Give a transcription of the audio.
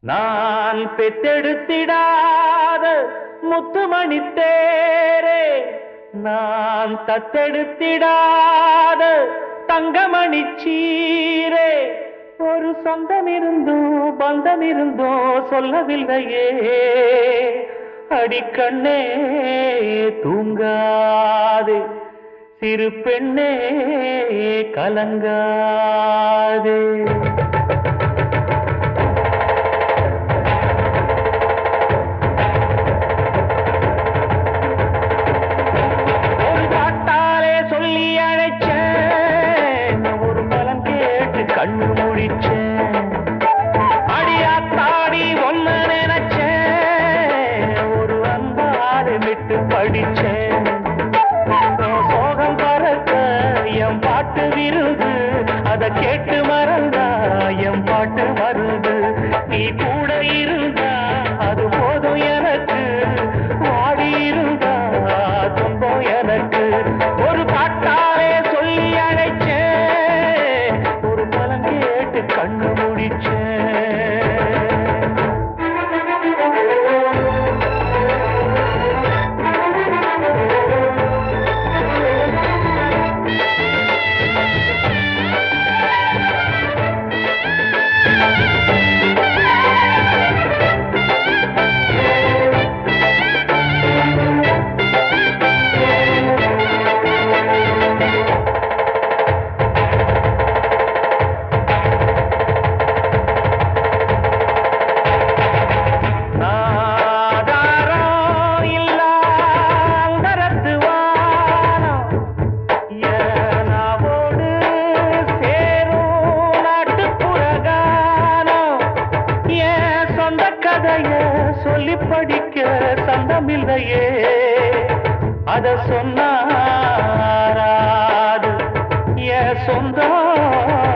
நான் பெத்தெடுத்திடாத முத்துமணி தேரே, நான் தத்தெடுத்திடாத தங்கமணி சீரே, ஒரு சொந்தம் இருந்தோ பந்தம் இருந்தோ சொல்லவில்லையே. அடிக்கண்ணே தூங்காதே, சிறு பெண்ணே கலங்காதே. ஒரு பாட்டாலே சொல்லி அழைச்சேன், ஒரு பலன் கேட்டு கண்ணு முடிச்சேன். அடியாத்தாடி ஒன்ன நினைச்சேன், ஒரு அன்பாலே விட்டு படிச்சேன். சோகம் பறக்க என் பாட்டு விருது, அதை கேட்டு மறந்தா என் பாட்டு மருந்து. நீ கூட இருந்தா அது போதும் எனக்கு, வாடி இருந்தா துன்பம் எனக்கு. ஒரு பாட்டாலே சொல்லி அழைச்சேன், ஒரு பலன் கேட்டு கண்ணு முடிச்சேன். சொல்லி படிக்க சந்தமில்லையே, அத சொன்னாராது என் சொந்தம்